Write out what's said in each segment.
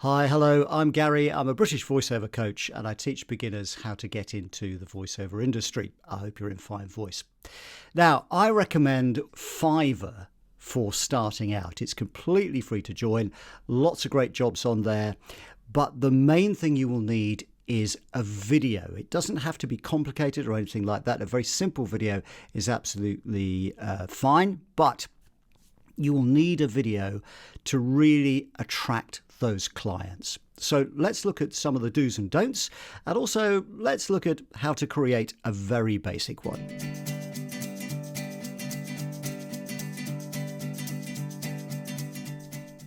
Hi, hello, I'm Gary. I'm a British voiceover coach and I teach beginners how to get into the voiceover industry. I hope you're in fine voice. Now, I recommend Fiverr for starting out. It's completely free to join, lots of great jobs on there, but the main thing you will need is a video. It doesn't have to be complicated or anything like that. A very simple video is absolutely fine, but you will need a video to really attract those clients. So let's look at some of the do's and don'ts, and also let's look at how to create a very basic one.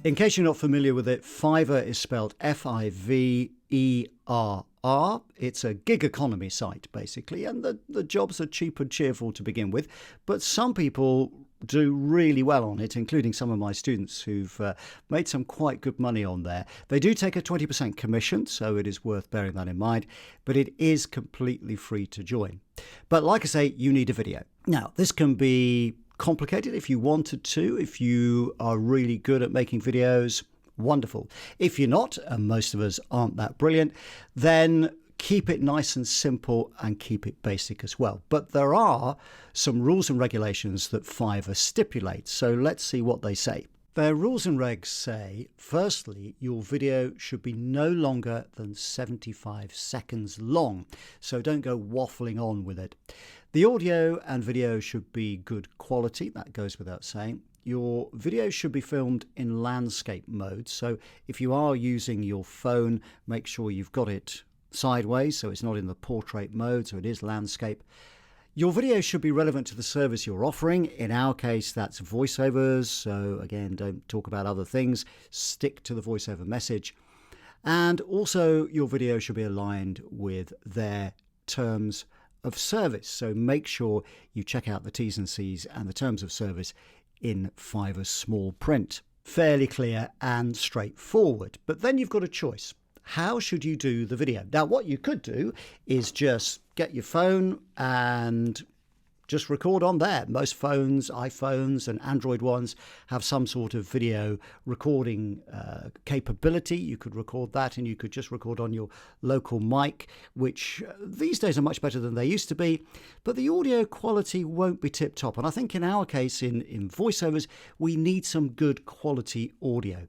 In case you're not familiar with it, Fiverr is spelled Fiverr. It's a gig economy site, basically, and the jobs are cheap and cheerful to begin with, but some people do really well on it, including some of my students who've made some quite good money on there. They do take a 20% commission, so it is worth bearing that in mind, but it is completely free to join. But like I say, you need a video. Now, this can be complicated if you wanted to. If you are really good at making videos, wonderful. If you're not, and most of us aren't that brilliant, then keep it nice and simple and keep it basic as well. But there are some rules and regulations that Fiverr stipulates, so let's see what they say. Their rules and regs say, firstly, your video should be no longer than 75 seconds long, so don't go waffling on with it. The audio and video should be good quality, that goes without saying. Your video should be filmed in landscape mode, so if you are using your phone, make sure you've got it sideways so it's not in the portrait mode, so it is landscape. Your video should be relevant to the service you're offering. In our case, that's voiceovers, so again, don't talk about other things, stick to the voiceover message. And also your video should be aligned with their terms of service, so make sure you check out the T's and C's and the terms of service in Fiverr's small print. Fairly clear and straightforward, but then you've got a choice. How should you do the video? Now, what you could do is just get your phone and just record on there. Most phones, iPhones and Android ones, have some sort of video recording capability. You could record that and you could just record on your local mic, which these days are much better than they used to be, but the audio quality won't be tip-top. And I think in our case, in voiceovers, we need some good quality audio.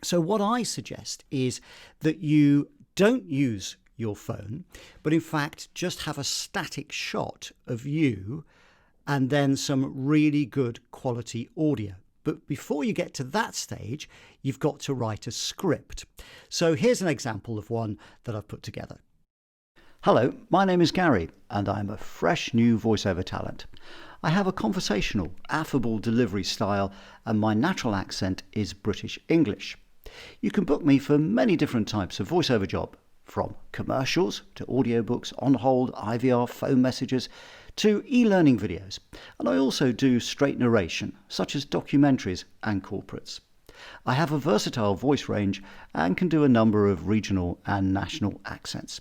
So what I suggest is that you don't use your phone, but in fact just have a static shot of you and then some really good quality audio. But before you get to that stage, you've got to write a script. So here's an example of one that I've put together. Hello, my name is Gary and I'm a fresh new voiceover talent. I have a conversational, affable delivery style and my natural accent is British English. You can book me for many different types of voiceover job, from commercials to audiobooks, on hold, IVR, phone messages, to e-learning videos. And I also do straight narration, such as documentaries and corporates. I have a versatile voice range and can do a number of regional and national accents.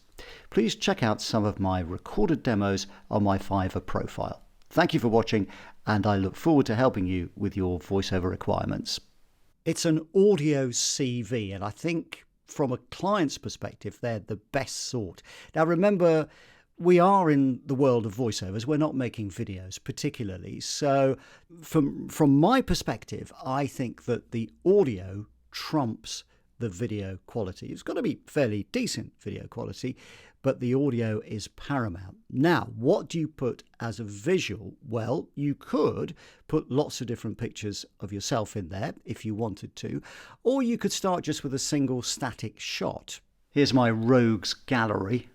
Please check out some of my recorded demos on my Fiverr profile. Thank you for watching, and I look forward to helping you with your voiceover requirements. It's an audio CV, and I think from a client's perspective, they're the best sort. Now, remember, we are in the world of voiceovers. We're not making videos particularly. So from my perspective, I think that the audio trumps the video quality. It's got to be fairly decent video quality, but the audio is paramount. Now, what do you put as a visual? Well, you could put lots of different pictures of yourself in there if you wanted to, or you could start just with a single static shot. Here's my rogues gallery.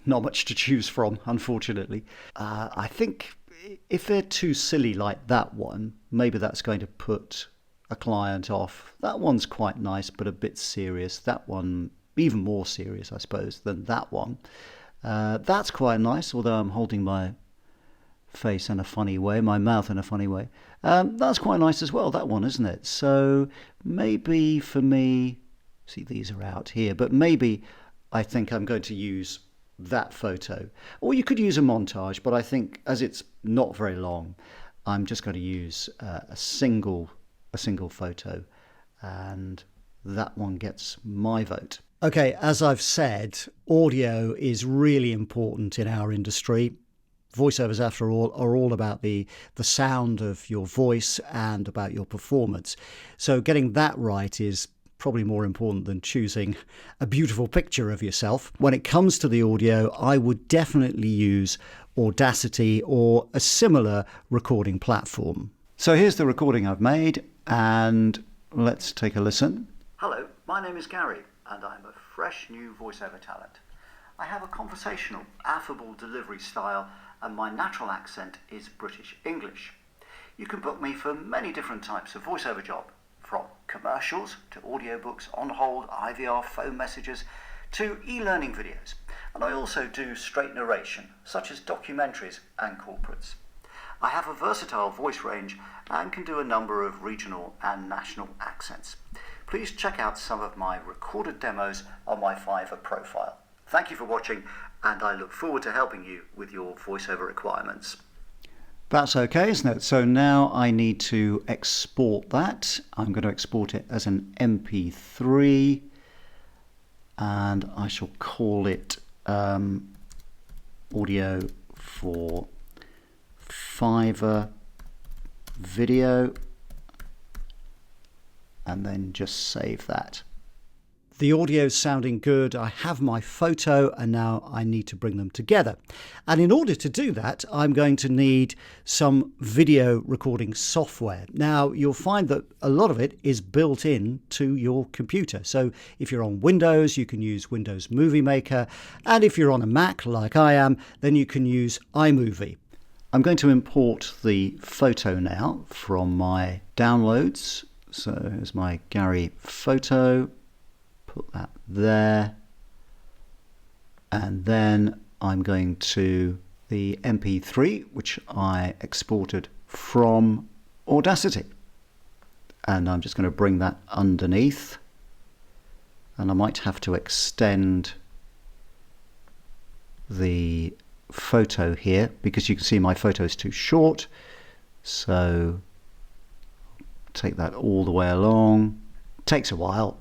Not much to choose from, unfortunately. I think if they're too silly like that one, maybe that's going to put a client off. That one's quite nice, but a bit serious. That one, even more serious, I suppose, than that one. That's quite nice, although I'm holding my face in a funny way, my mouth in a funny way. That's quite nice as well, that one, isn't it? So maybe for me, see, these are out here, but maybe I think I'm going to use that photo. Or you could use a montage, but I think as it's not very long, I'm just going to use a single photo, and that one gets my vote. Okay, as I've said, audio is really important in our industry. Voiceovers, after all, are all about the sound of your voice and about your performance. So getting that right is probably more important than choosing a beautiful picture of yourself. When it comes to the audio, I would definitely use Audacity or a similar recording platform. So here's the recording I've made, and let's take a listen. Hello, my name is Gary, and I'm a fresh new voiceover talent. I have a conversational, affable delivery style, and my natural accent is British English. You can book me for many different types of voiceover job, from commercials to audiobooks, on hold, IVR, phone messages, to e-learning videos. And I also do straight narration, such as documentaries and corporates. I have a versatile voice range and can do a number of regional and national accents. Please check out some of my recorded demos on my Fiverr profile. Thank you for watching, and I look forward to helping you with your voiceover requirements. That's okay, isn't it? So now I need to export that. I'm going to export it as an MP3, and I shall call it audio for Fiverr video, and then just save that. The audio's sounding good, I have my photo, and now I need to bring them together. And in order to do that, I'm going to need some video recording software. Now, you'll find that a lot of it is built in to your computer. So if you're on Windows, you can use Windows Movie Maker. And if you're on a Mac, like I am, then you can use iMovie. I'm going to import the photo now from my downloads. So here's my Gary photo. Put that there, and then I'm going to the MP3 which I exported from Audacity, and I'm just going to bring that underneath, and I might have to extend the photo here because you can see my photo is too short, so take that all the way along. It takes a while.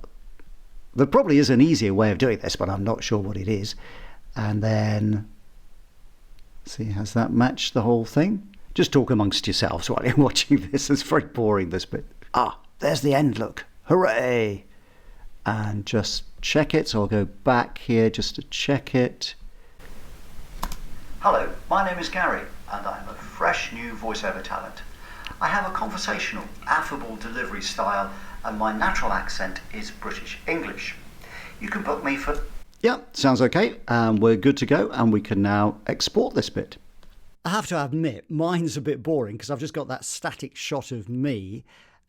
There probably is an easier way of doing this, but I'm not sure what it is. And then, see, has that matched the whole thing? Just talk amongst yourselves while you're watching this. It's very boring, this bit. Ah, there's the end look. Hooray! And just check it. So I'll go back here just to check it. Hello, my name is Gary, and I'm a fresh new voiceover talent. I have a conversational, affable delivery style, and my natural accent is British English. You can book me for... Yeah, sounds okay. We're good to go, and we can now export this bit. I have to admit, mine's a bit boring because I've just got that static shot of me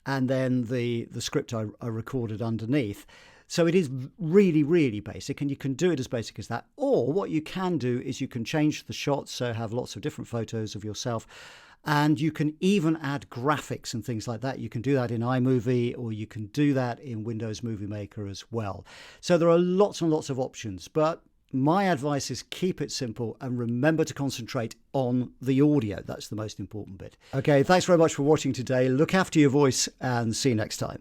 and then the script I recorded underneath. So it is really, really basic, and you can do it as basic as that. Or what you can do is you can change the shots, so have lots of different photos of yourself. And you can even add graphics and things like that. You can do that in iMovie, or you can do that in Windows Movie Maker as well. So there are lots and lots of options, but my advice is keep it simple and remember to concentrate on the audio. That's the most important bit. Okay, thanks very much for watching today. Look after your voice and see you next time.